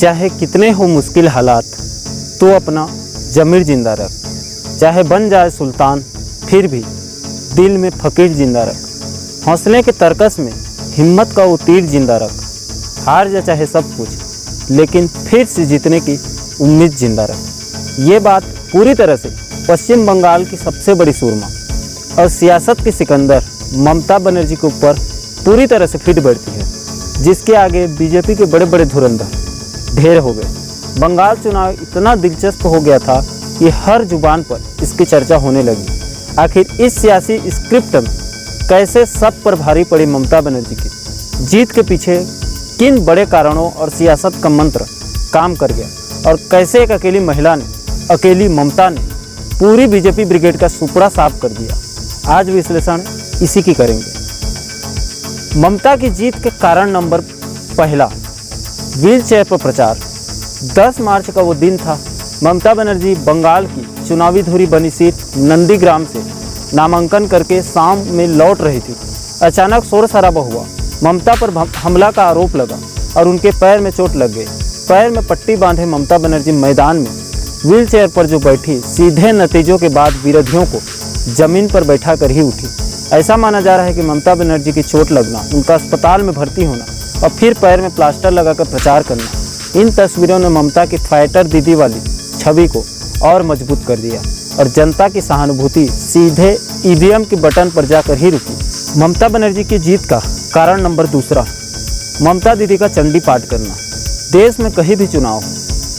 चाहे कितने हो मुश्किल हालात, तो अपना ज़मीर जिंदा रख। चाहे बन जाए सुल्तान, फिर भी दिल में फ़कीर जिंदा रख। हौसले के तरकस में हिम्मत का वो तीर जिंदा रख। हार जा चाहे सब कुछ, लेकिन फिर से जीतने की उम्मीद जिंदा रख। ये बात पूरी तरह से पश्चिम बंगाल की सबसे बड़ी सूरमा और सियासत की सिकंदर ममता बनर्जी के ऊपर पूरी तरह से फिट बैठती है, जिसके आगे बीजेपी के बड़े बड़े धुरंधर ढेर हो गए। बंगाल चुनाव इतना दिलचस्प हो गया था कि हर जुबान पर इसकी चर्चा होने लगी। आखिर इस सियासी स्क्रिप्ट में कैसे सब पर भारी पड़ी ममता बनर्जी की जीत के पीछे किन बड़े कारणों और सियासत का मंत्र काम कर गया, और कैसे एक अकेली महिला ने, अकेली ममता ने पूरी बीजेपी ब्रिगेड का सुपड़ा साफ कर दिया। आज विश्लेषण इसी की करेंगे। ममता की जीत के कारण नंबर पहला, व्हील चेयर पर प्रचार। 10 मार्च का वो दिन था। ममता बनर्जी बंगाल की चुनावी धुरी बनी सीट नंदीग्राम से नामांकन करके शाम में लौट रही थी। अचानक शोर शराबा हुआ। ममता पर हमला का आरोप लगा और उनके पैर में चोट लग गई। पैर में पट्टी बांधे ममता बनर्जी मैदान में व्हील चेयर पर जो बैठी, सीधे नतीजों के बाद विरोधियों को जमीन पर बैठा कर ही उठी। ऐसा माना जा रहा है कि ममता बनर्जी की चोट लगना, उनका अस्पताल में भर्ती होना और फिर पैर में प्लास्टर लगाकर प्रचार करना, इन तस्वीरों ने ममता की फाइटर दीदी वाली छवि को और मजबूत कर दिया और जनता की सहानुभूति सीधे ईवीएम के बटन पर जाकर ही रुकी। ममता बनर्जी की जीत का कारण नंबर दूसरा, ममता दीदी का चंडी पाठ करना। देश में कहीं भी चुनाव हो,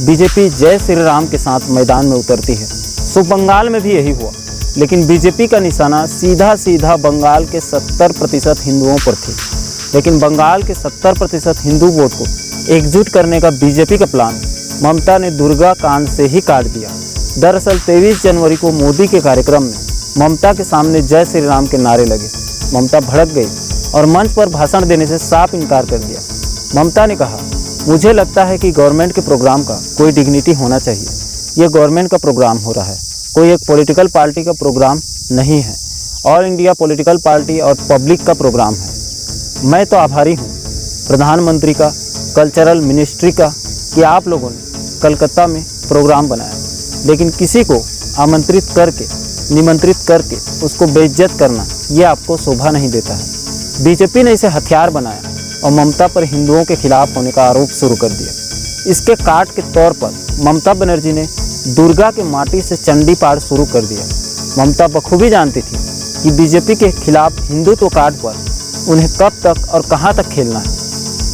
बीजेपी जय श्री राम के साथ मैदान में उतरती है। सो बंगाल में भी यही हुआ, लेकिन बीजेपी का निशाना सीधा बंगाल के 70% हिंदुओं पर थी। लेकिन बंगाल के 70% हिंदू वोट को एकजुट करने का बीजेपी का प्लान ममता ने दुर्गा कांड से ही काट दिया। दरअसल 23 जनवरी को मोदी के कार्यक्रम में ममता के सामने जय श्री राम के नारे लगे। ममता भड़क गई और मंच पर भाषण देने से साफ इनकार कर दिया। ममता ने कहा, मुझे लगता है कि गवर्नमेंट के प्रोग्राम का कोई डिग्निटी होना चाहिए। ये गवर्नमेंट का प्रोग्राम हो रहा है, कोई एक पॉलिटिकल पार्टी का प्रोग्राम नहीं है। ऑल इंडिया पॉलिटिकल पार्टी और पब्लिक का प्रोग्राम है। मैं तो आभारी हूँ प्रधानमंत्री का, कल्चरल मिनिस्ट्री का, कि आप लोगों ने कलकत्ता में प्रोग्राम बनाया, लेकिन किसी को आमंत्रित करके, निमंत्रित करके उसको बेइज्जत करना, ये आपको शोभा नहीं देता है। बीजेपी ने इसे हथियार बनाया और ममता पर हिंदुओं के खिलाफ होने का आरोप शुरू कर दिया। इसके काट के तौर पर ममता बनर्जी ने दुर्गा के माटी से चंडी पाठ शुरू कर दिया। ममता बखूबी जानती थी कि बीजेपी के खिलाफ हिंदुत्व कार्ड पर उन्हें कब तक और कहां तक खेलना है।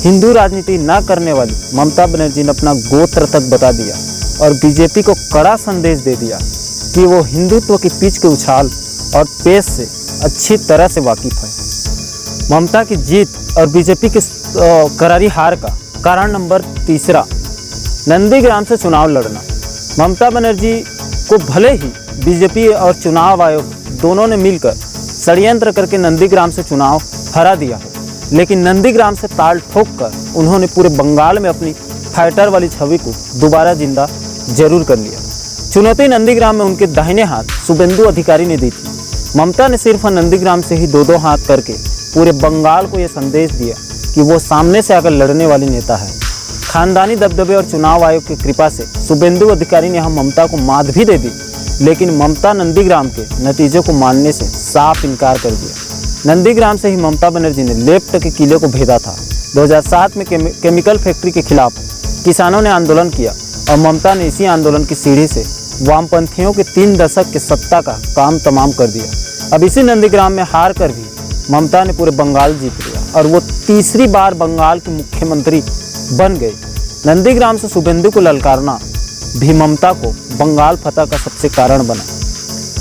हिंदू राजनीति न करने वाली ममता बनर्जी ने अपना गोत्र तक बता दिया और बीजेपी को कड़ा संदेश दे दिया कि वो हिंदुत्व की पिच के उछाल और पेश से अच्छी तरह से वाकिफ है। ममता की जीत और बीजेपी की करारी हार का कारण नंबर तीसरा, नंदीग्राम से चुनाव लड़ना। ममता बनर्जी को भले ही बीजेपी और चुनाव आयोग दोनों ने मिलकर षड्यंत्र करके नंदीग्राम से चुनाव हरा दिया हो, लेकिन नंदीग्राम से ताल ठोक कर उन्होंने पूरे बंगाल में अपनी फाइटर वाली छवि को दोबारा जिंदा जरूर कर लिया। चुनौती नंदीग्राम में उनके दाहिने हाथ शुभेंदु अधिकारी ने दी थी। ममता ने सिर्फ नंदीग्राम से ही दो हाथ करके पूरे बंगाल को यह संदेश दिया कि वो सामने से आकर लड़ने वाली नेता है। खानदानी दबदबे और चुनाव आयोग की कृपा से शुभेंदु अधिकारी ने हम ममता को मात भी दे दी, लेकिन ममता नंदीग्राम के नतीजों को मानने से साफ इनकार कर दिया। नंदीग्राम से ही ममता बनर्जी ने लेफ्ट के किले को भेदा था। 2007 में केमिकल फैक्ट्री के खिलाफ किसानों ने आंदोलन किया और ममता ने इसी आंदोलन की सीढ़ी से वामपंथियों के 3 दशक के सत्ता का काम तमाम कर दिया। अब इसी नंदीग्राम में हार कर भी ममता ने पूरे बंगाल जीत लिया और वो तीसरी बार बंगाल की मुख्यमंत्री बन गई। नंदीग्राम से शुभेंदु को ललकारना भी ममता को बंगाल फतह का सबसे कारण बना।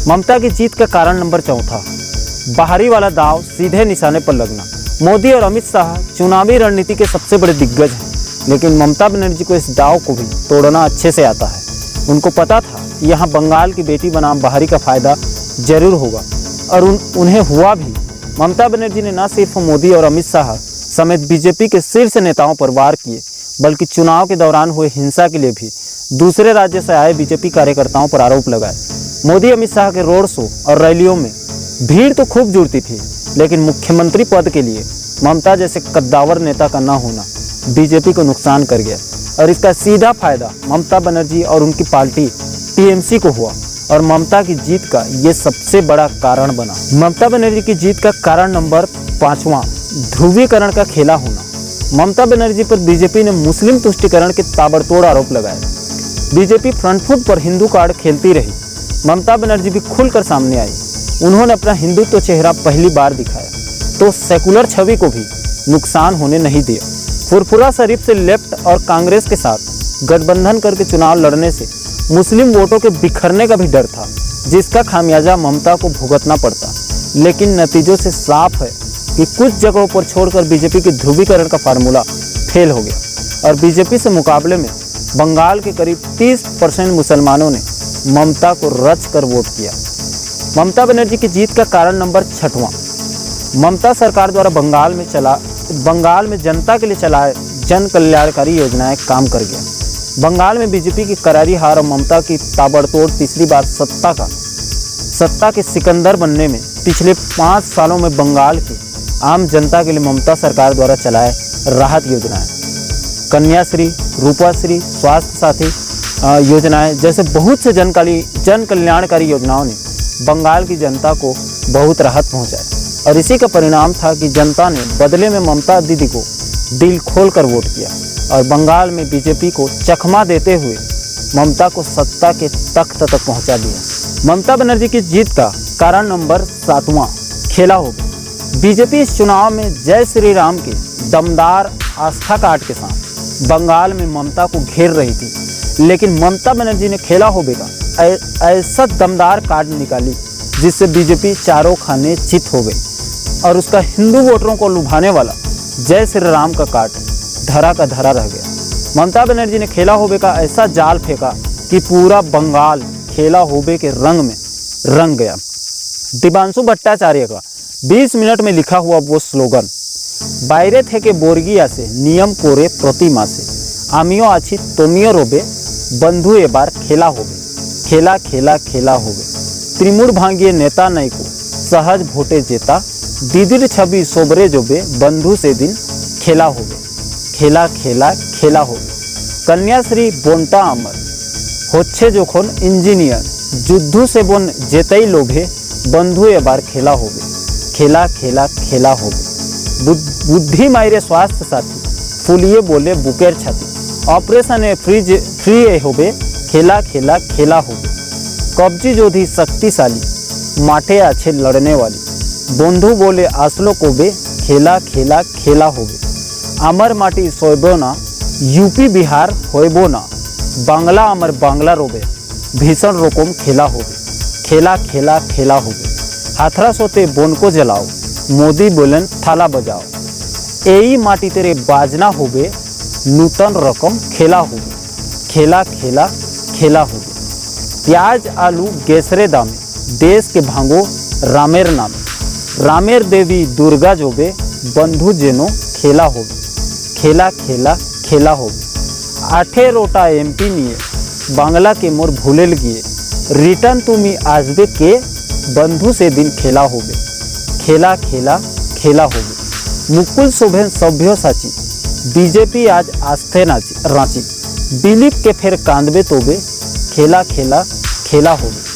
ममता की जीत का कारण नंबर चौथा, बाहरी वाला दांव सीधे निशाने पर लगना। मोदी और अमित शाह चुनावी रणनीति के सबसे बड़े दिग्गज हैं, लेकिन ममता बनर्जी को इस दांव को भी तोड़ना अच्छे से आता है। उनको पता था कि यहाँ बंगाल की बेटी बनाम बाहरी का फायदा जरूर होगा और उन्हें हुआ भी। ममता बनर्जी ने न सिर्फ मोदी और अमित शाह समेत बीजेपी के शीर्ष नेताओं पर वार किए, बल्कि चुनाव के दौरान हुए हिंसा के लिए भी दूसरे राज्य से आए बीजेपी कार्यकर्ताओं पर आरोप लगाए। मोदी अमित शाह के रोड शो और रैलियों में भीड़ तो खूब जुड़ती थी, लेकिन मुख्यमंत्री पद के लिए ममता जैसे कद्दावर नेता का न होना बीजेपी को नुकसान कर गया। और इसका सीधा फायदा ममता बनर्जी और उनकी पार्टी टीएमसी को हुआ और ममता की जीत का ये सबसे बड़ा कारण बना। ममता बनर्जी की जीत का कारण नंबर 5वां, ध्रुवीकरण का खेला होना। ममता बनर्जी पर बीजेपी ने मुस्लिम तुष्टीकरण के ताबड़तोड़ आरोप लगाए। बीजेपी फ्रंट फुट पर हिंदू कार्ड खेलती रही। ममता बनर्जी भी खुलकर सामने आई। उन्होंने अपना हिंदुत्व चेहरा पहली बार दिखाया तो सेकुलर छवि को भी नुकसान होने नहीं दिया। फुरफुरा शरीफ से लेफ्ट और कांग्रेस के साथ गठबंधन करके चुनाव लड़ने से मुस्लिम वोटों के बिखरने का भी डर था, जिसका खामियाजा ममता को भुगतना पड़ता। लेकिन नतीजों से साफ है कि कुछ जगहों पर छोड़कर बीजेपी के ध्रुवीकरण का फार्मूला फेल हो गया और बीजेपी से मुकाबले में बंगाल के करीब 30% मुसलमानों ने ममता को रच कर वोट किया। ममता बनर्जी की जीत का कारण नंबर 6वां, ममता सरकार द्वारा बंगाल में जनता के लिए चलाए जन कल्याणकारी योजनाएं काम कर गया। बंगाल में बीजेपी की करारी हार और ममता की ताबड़तोड़ तीसरी बार सत्ता के सिकंदर बनने में पिछले 5 सालों में बंगाल की आम जनता के लिए ममता सरकार द्वारा चलाए राहत योजनाएं, कन्याश्री, रूपाश्री, स्वास्थ्य साथी योजनाएं जैसे बहुत से जन कल्याणकारी योजनाओं ने बंगाल की जनता को बहुत राहत पहुंचाई और इसी का परिणाम था कि जनता ने बदले में ममता दीदी को दिल खोलकर वोट किया और बंगाल में बीजेपी को चकमा देते हुए ममता को सत्ता के तख्त तक पहुंचा दिया। ममता बनर्जी की जीत का कारण नंबर 7वां, खेला हो गया। बीजेपी इस चुनाव में जय श्री राम के दमदार आस्था कार्ड के साथ बंगाल में ममता को घेर रही थी, लेकिन ममता बनर्जी ने खेला हो बेगा ऐसा दमदार कार्ड निकाली जिससे बीजेपी चारों खाने चित हो गई और उसका हिंदू वोटरों को लुभाने वाला जय श्री राम का कार्ड धरा का धरा रह गया। ममता बनर्जी ने खेला होबे का ऐसा जाल फेंका कि पूरा बंगाल खेला होबे के रंग में रंग गया। दिबांशु भट्टाचार्य का 20 मिनट में लिखा हुआ वो स्लोगन, বাইরে থেকে বর্গি আসে নিয়ম করে প্রতিমা से আমিও আছি তুমিও রবে বন্ধু এবার খেলা হবে খেলা খেলা খেলা হবে त्रिमुर भांगिए नेता नहीं को सहज भोटे जेता दीदिर छवि सोबरे जोबे बंधु से दिन खेला होबे खेला खेला खेला होबे कन्याश्री बोनता अमर होच्छे जोखन इंजिनियर जुद्धू से बोन जेतई लोभे बंधु एबार खेला होबे खेला खेला खेला होबे बुद्धि मायरे स्वास्थ्य साथी फुलिए बोले बुकेर छाती ऑपरेशन फ्री होबे खेला खेला खेला होबे कब्जी जोधी शक्तिशाली माठे आछे लड़ने वाली बंधु बोले आसलो कोबे खेला खेला खेला होबे आमर माटी सोयबो ना यूपी बिहार होयबो ना बांग्ला आमर बांग्ला रोबे भीषण रोकम खेला होबे खेला खेला खेला होबे हाथरस होते बोन को जलाओ मोदी बोलन थाला बजाओ एई माटी तेरे बाजना होबे नूतन रकम खेला होबे खेला खेला खेला होबे प्याज आलू गेसरे दामे देश के भांगो रामेर नामे रामेर देवी दुर्गा जोबे बंधु जेनो खेला होबे खेला खेला खेला होबे आठे रोटा एमपी निये बांग्ला के मोर भूलेल गिए रिटर्न तुमी आजबे के बंधु से दिन खेला होबे खेला खेला खेला होबे मुकुल शोभेन सभ्य साची बीजेपी आज आस्थे रांची दिलीप के फिर कांदबे तोबे खेला खेला खेला होबे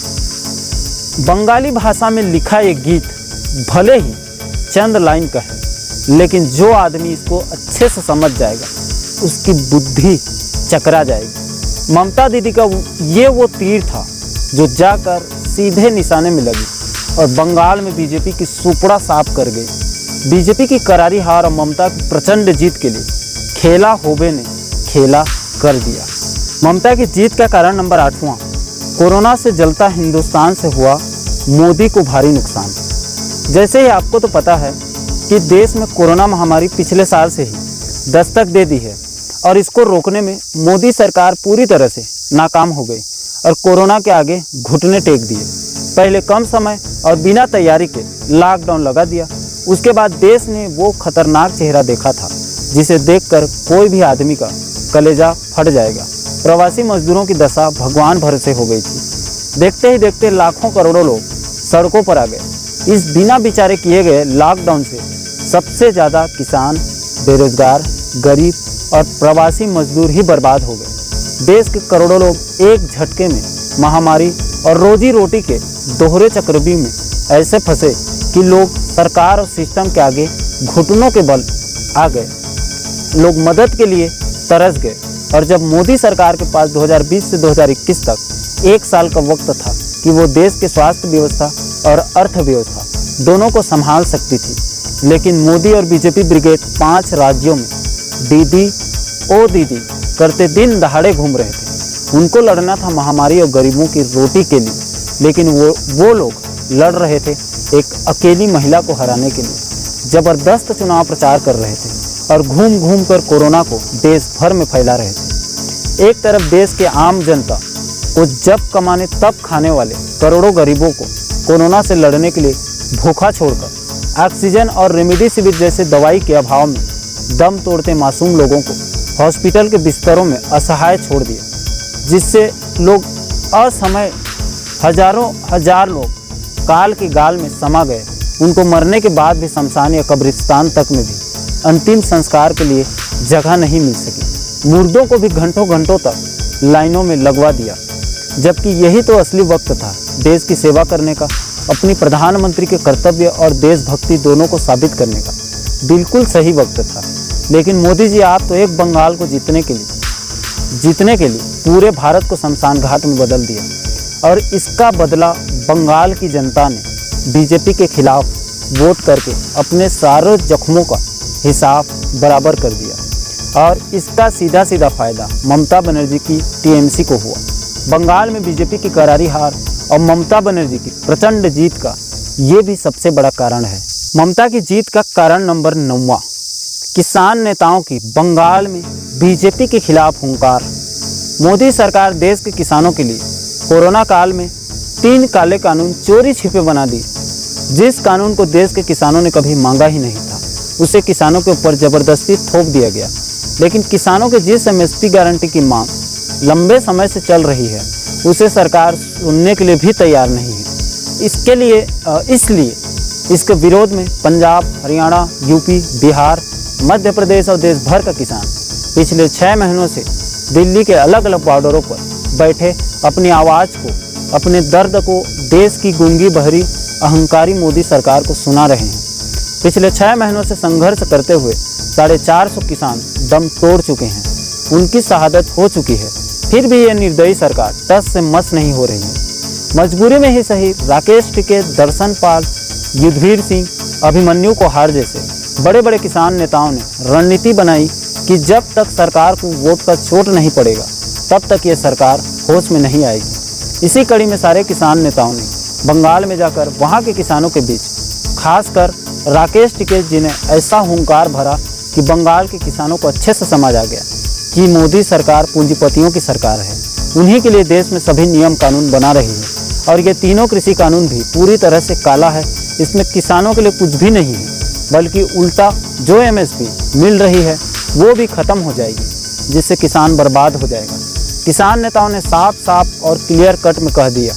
बंगाली भाषा में लिखा ये गीत भले ही चंद लाइन का है, लेकिन जो आदमी इसको अच्छे से समझ जाएगा उसकी बुद्धि चकरा जाएगी। ममता दीदी का ये वो तीर था जो जाकर सीधे निशाने में लगी और बंगाल में बीजेपी की सुपड़ा साफ कर गई। बीजेपी की करारी हार और ममता की प्रचंड जीत के लिए खेला होबे ने खेला कर दिया। ममता की जीत का कारण नंबर 8वां, कोरोना से जलता हिंदुस्तान से हुआ मोदी को भारी नुकसान। जैसे ही आपको तो पता है कि देश में कोरोना महामारी पिछले साल से ही दस्तक दे दी है और इसको रोकने में मोदी सरकार पूरी तरह से नाकाम हो गई और कोरोना के आगे घुटने टेक दिए। पहले कम समय और बिना तैयारी के लॉकडाउन लगा दिया। उसके बाद देश ने वो खतरनाक चेहरा देखा था जिसे देखकर कोई भी आदमी का कलेजा फट जाएगा। प्रवासी मजदूरों की दशा भगवान भरोसे हो गई थी। देखते ही देखते लाखों करोड़ों लोग सड़कों पर आ गए। इस बिना विचारे किए गए लॉकडाउन से सबसे ज़्यादा किसान, बेरोजगार, गरीब और प्रवासी मजदूर ही बर्बाद हो गए। देश के करोड़ों लोग एक झटके में महामारी और रोजी रोटी के दोहरे चक्रव्यूह में ऐसे फंसे कि लोग सरकार और सिस्टम के आगे घुटनों के बल आ गए। लोग मदद के लिए तरस गए। और जब मोदी सरकार के पास 2020 से 2021 तक 1 साल का वक्त था कि वो देश के स्वास्थ्य व्यवस्था और अर्थव्यवस्था दोनों को संभाल सकती थी, लेकिन मोदी और बीजेपी ब्रिगेड 5 राज्यों में दीदी ओ दीदी करते दिन दहाड़े घूम रहे थे। उनको लड़ना था महामारी और गरीबों की रोटी के लिए, लेकिन वो लोग लड़ रहे थे एक अकेली महिला को हराने के लिए। जबरदस्त चुनाव प्रचार कर रहे थे और घूम घूम कर कोरोना को देश भर में फैला रहे थे। एक तरफ देश के आम जनता को जब कमाने तब खाने वाले करोड़ों गरीबों को कोरोना से लड़ने के लिए भूखा छोड़कर ऑक्सीजन और रेमडेसिविर जैसे दवाई के अभाव में दम तोड़ते मासूम लोगों को हॉस्पिटल के बिस्तरों में असहाय छोड़ दिया, जिससे लोग असमय हजार लोग काल के गाल में समा गए। उनको मरने के बाद भी शमशान या कब्रिस्तान तक में भी अंतिम संस्कार के लिए जगह नहीं मिल सकी। मुर्दों को भी घंटों घंटों तक लाइनों में लगवा दिया, जबकि यही तो असली वक्त था देश की सेवा करने का, अपनी प्रधानमंत्री के कर्तव्य और देशभक्ति दोनों को साबित करने का। बिल्कुल सही वक्त था। लेकिन मोदी जी, आप तो एक बंगाल को जीतने के लिए पूरे भारत को शमशान घाट में बदल दिया। और इसका बदला बंगाल की जनता ने बीजेपी के खिलाफ वोट करके अपने सारे जख्मों का हिसाब बराबर कर दिया। और इसका सीधा सीधा फायदा ममता बनर्जी की टीएमसी को हुआ। बंगाल में बीजेपी की करारी हार और ममता बनर्जी की प्रचंड जीत का ये भी सबसे बड़ा कारण है। ममता की जीत का कारण नंबर 9, किसान नेताओं की बंगाल में बीजेपी के खिलाफ हुंकार। मोदी सरकार देश के किसानों के लिए कोरोना काल में 3 काले कानून चोरी छिपे बना दिए। जिस कानून को देश के किसानों ने कभी मांगा ही नहीं था, उसे किसानों के ऊपर जबरदस्ती थोप दिया गया। लेकिन किसानों के जिस एमएसपी गारंटी की मांग लंबे समय से चल रही है, उसे सरकार सुनने के लिए भी तैयार नहीं है। इसलिए इसके विरोध में पंजाब, हरियाणा, यूपी, बिहार, मध्य प्रदेश और देश भर का किसान पिछले 6 महीनों से दिल्ली के अलग अलग बॉर्डरों पर बैठे अपनी आवाज़ को, अपने दर्द को देश की गूंगी बहरी अहंकारी मोदी सरकार को सुना रहे हैं। पिछले 6 महीनों से संघर्ष करते हुए 450 किसान दम तोड़ चुके हैं। उनकी शहादत हो चुकी है, फिर भी ये निर्दयी सरकार टस से मस नहीं हो रही है। मजबूरी में ही सही राकेश टिकैत, दर्शन पाल, युद्धवीर सिंह, अभिमन्यु कोहार जैसे बड़े बड़े किसान नेताओं ने रणनीति बनाई कि जब तक सरकार को वोट का चोट नहीं पड़ेगा, तब तक ये सरकार होश में नहीं आएगी। इसी कड़ी में सारे किसान नेताओं ने बंगाल में जाकर वहाँ के किसानों के बीच, खासकर राकेश टिकैत जी ने ऐसा हुंकार भरा कि बंगाल के किसानों को अच्छे से समझ आ गया कि मोदी सरकार पूंजीपतियों की सरकार है। उन्हीं के लिए देश में सभी नियम कानून बना रही है। और ये तीनों कृषि कानून भी पूरी तरह से काला है। इसमें किसानों के लिए कुछ भी नहीं है, बल्कि उल्टा जो एमएसपी मिल रही है वो भी ख़त्म हो जाएगी, जिससे किसान बर्बाद हो जाएगा। किसान नेताओं ने साफ साफ और क्लियर कट में कह दिया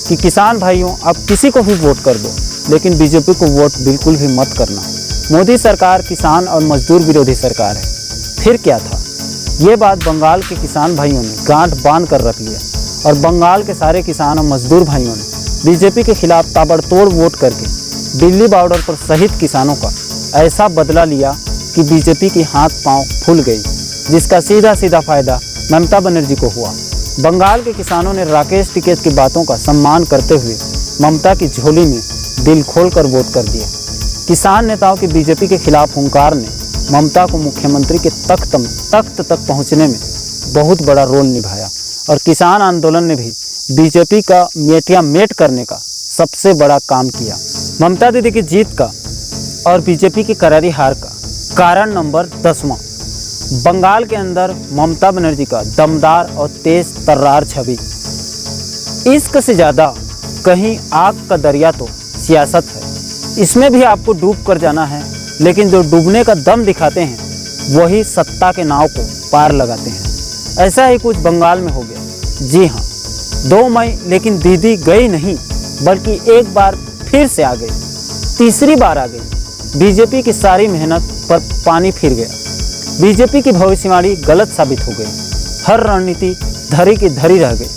कि किसान भाइयों, आप किसी को भी वोट कर दो, लेकिन बीजेपी को वोट बिल्कुल भी मत करना। मोदी सरकार किसान और मजदूर विरोधी सरकार है। फिर क्या था? ये बात बंगाल के किसान भाइयों ने गांठ बांध कर रख लिया और बंगाल के सारे किसान और मजदूर भाइयों ने बीजेपी के खिलाफ ताबड़तोड़ वोट करके दिल्ली बॉर्डर पर शहीद किसानों का ऐसा बदला लिया कि बीजेपी की हाथ पांव फूल गई, जिसका सीधा सीधा फायदा ममता बनर्जी को हुआ। बंगाल के किसानों ने राकेश टिकैत की बातों का सम्मान करते हुए ममता की झोली में दिल खोलकर वोट कर दिया। किसान नेताओं के बीजेपी के खिलाफ हुंकार ने ममता को मुख्यमंत्री के तख्त तक पहुंचने में बहुत बड़ा रोल निभाया और किसान आंदोलन ने भी बीजेपी का मेट करने का सबसे बड़ा काम किया। ममता दीदी की जीत का और बीजेपी की करारी हार का कारण नंबर 10वां, बंगाल के अंदर ममता बनर्जी का दमदार और तेज तर्रार छवि। इश्क से ज़्यादा कहीं आग का दरिया तो सियासत है। इसमें भी आपको डूब कर जाना है, लेकिन जो डूबने का दम दिखाते हैं वही सत्ता के नाव को पार लगाते हैं। ऐसा ही कुछ बंगाल में हो गया। जी हाँ, 2 मई, लेकिन दीदी गई नहीं, बल्कि एक बार फिर से आ गई, तीसरी बार आ गई। बीजेपी की सारी मेहनत पर पानी फिर गया। बीजेपी की भविष्यवाणी गलत साबित हो गई। हर रणनीति धरी की धरी रह गई।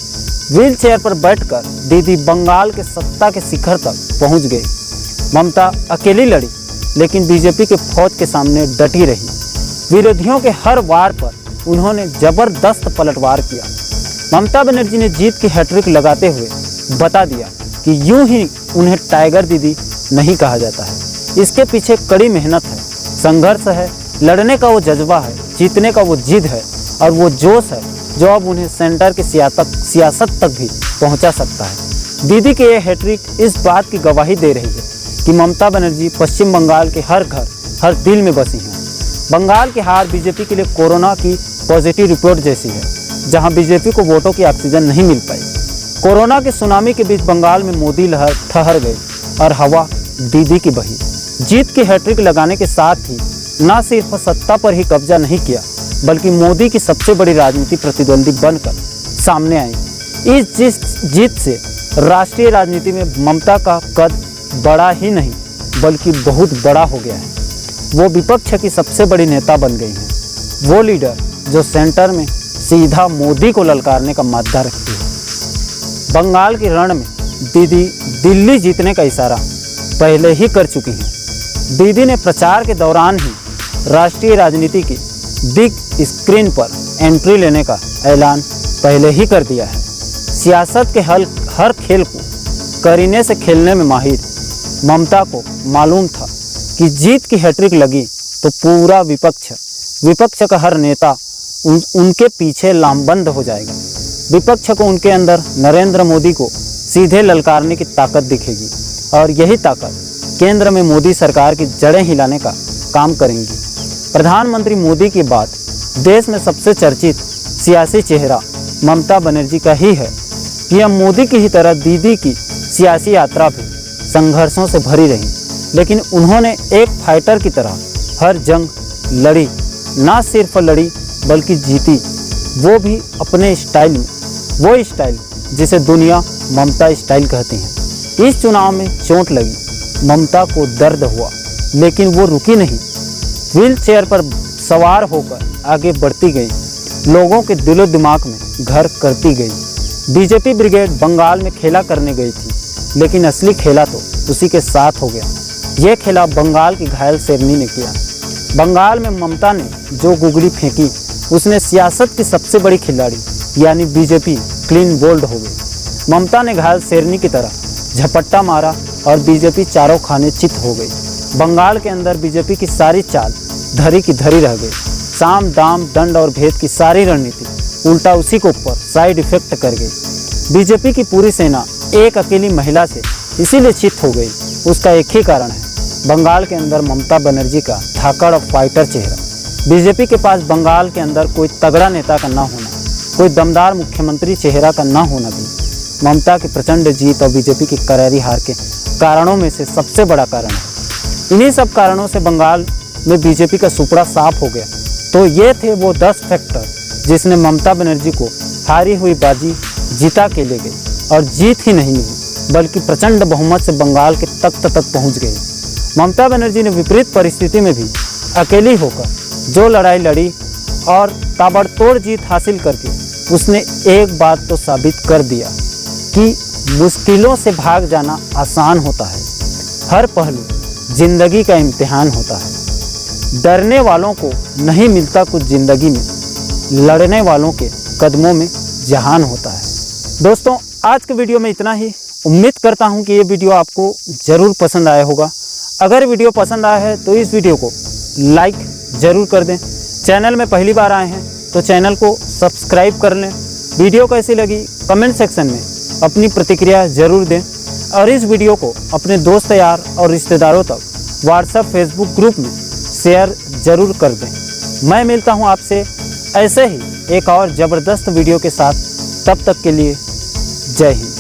व्हील चेयर पर बैठकर दीदी बंगाल के सत्ता के शिखर तक पहुंच गई। ममता अकेली लड़ी, लेकिन बीजेपी के फौज के सामने डटी रही। विरोधियों के हर वार पर उन्होंने जबरदस्त पलटवार किया। ममता बनर्जी ने जीत की हैट्रिक लगाते हुए बता दिया कि यूं ही उन्हें टाइगर दीदी नहीं कहा जाता है। इसके पीछे कड़ी मेहनत है, संघर्ष है, लड़ने का वो जज्बा है, जीतने का वो जिद है और वो जोश है जो अब उन्हें सेंटर की सियासत तक भी पहुंचा सकता है। दीदी के ये हैट्रिक इस बात की गवाही दे रही है कि ममता बनर्जी पश्चिम बंगाल के हर घर, हर दिल में बसी हैं। बंगाल की हार बीजेपी के लिए कोरोना की पॉजिटिव रिपोर्ट जैसी है, जहां बीजेपी को वोटों की ऑक्सीजन नहीं मिल पाई। कोरोना के सुनामी के बीच बंगाल में मोदी लहर ठहर गई और हवा दीदी की बही। जीत की हैट्रिक लगाने के साथ ही न सिर्फ सत्ता पर ही कब्जा नहीं किया, बल्कि मोदी की सबसे बड़ी राजनीतिक प्रतिद्वंदी बनकर सामने आई। इस जीत से राष्ट्रीय राजनीति में ममता का कद बड़ा ही नहीं बल्कि बहुत बड़ा हो गया है। वो विपक्ष की सबसे बड़ी नेता बन गई हैं, वो लीडर जो सेंटर में सीधा मोदी को ललकारने का मादा रखती है। बंगाल की रण में दीदी दिल्ली जीतने का इशारा पहले ही कर चुकी हैं। दीदी ने प्रचार के दौरान ही राष्ट्रीय राजनीति की बिग स्क्रीन पर एंट्री लेने का ऐलान पहले ही कर दिया है। सियासत के हर खेल को करीने से खेलने में माहिर ममता को मालूम था कि जीत की हैट्रिक लगी तो पूरा विपक्ष का हर नेता उनके पीछे लामबंद हो जाएगा। विपक्ष को उनके अंदर नरेंद्र मोदी को सीधे ललकारने की ताकत दिखेगी और यही ताकत केंद्र में मोदी सरकार की जड़ें हिलाने का काम करेंगी। प्रधानमंत्री मोदी के बाद देश में सबसे चर्चित सियासी चेहरा ममता बनर्जी का ही है। पीएम मोदी की ही तरह दीदी की सियासी यात्रा भी संघर्षों से भरी रही, लेकिन उन्होंने एक फाइटर की तरह हर जंग लड़ी। ना सिर्फ लड़ी बल्कि जीती, वो भी अपने स्टाइल में, वो स्टाइल जिसे दुनिया ममता स्टाइल कहती है। इस चुनाव में चोट लगी, ममता को दर्द हुआ, लेकिन वो रुकी नहीं। व्हील चेयर पर सवार होकर आगे बढ़ती गई, लोगों के दिलो दिमाग में घर करती गई। बीजेपी ब्रिगेड बंगाल में खेला करने गई थी, लेकिन असली खेला तो उसी के साथ हो गया। यह खेला बंगाल की घायल शेरनी ने किया। बंगाल में ममता ने जो गुगली फेंकी, उसने सियासत की सबसे बड़ी खिलाड़ी यानी बीजेपी क्लीन बोल्ड हो गई। ममता ने घायल शेरनी की तरह झपट्टा मारा और बीजेपी चारों खाने चित हो गई। बंगाल के अंदर बीजेपी की सारी चाल धरी की धरी रह गई। साम दाम दंड और भेद की सारी रणनीति उल्टा उसी के ऊपर साइड इफेक्ट कर गई। बीजेपी की पूरी सेना एक अकेली महिला से इसीलिए चित हो गई। उसका एक ही कारण है, बंगाल के अंदर ममता बनर्जी का धाकड़ और फाइटर चेहरा। बीजेपी के पास बंगाल के अंदर कोई तगड़ा नेता का ना होना, कोई दमदार मुख्यमंत्री चेहरा का ना होना भी ममता की प्रचंड जीत और बीजेपी की करारी हार के कारणों में से सबसे बड़ा कारण है। इन्हीं सब कारणों से बंगाल में बीजेपी का सुपड़ा साफ हो गया। तो ये थे वो 10 फैक्टर जिसने ममता बनर्जी को हारी हुई बाजी जीता के ले गई और जीत ही नहीं मिली बल्कि प्रचंड बहुमत से बंगाल के तख्त तक पहुंच गई। ममता बनर्जी ने विपरीत परिस्थिति में भी अकेली होकर जो लड़ाई लड़ी और ताबड़तोड़ जीत हासिल करके उसने एक बात तो साबित कर दिया कि मुश्किलों से भाग जाना आसान होता है। हर पहलू जिंदगी का इम्तिहान होता है। डरने वालों को नहीं मिलता कुछ जिंदगी में, लड़ने वालों के कदमों में जहान होता है। दोस्तों, आज के वीडियो में इतना ही। उम्मीद करता हूं कि ये वीडियो आपको ज़रूर पसंद आया होगा। अगर वीडियो पसंद आया है तो इस वीडियो को लाइक ज़रूर कर दें। चैनल में पहली बार आए हैं तो चैनल को सब्सक्राइब कर लें। वीडियो कैसी लगी कमेंट सेक्शन में अपनी प्रतिक्रिया ज़रूर दें और इस वीडियो को अपने दोस्त यार और रिश्तेदारों तक व्हाट्सएप फेसबुक ग्रुप में शेयर ज़रूर कर दें। मैं मिलता हूं आपसे ऐसे ही एक और ज़बरदस्त वीडियो के साथ। तब तक के लिए जय हिंद।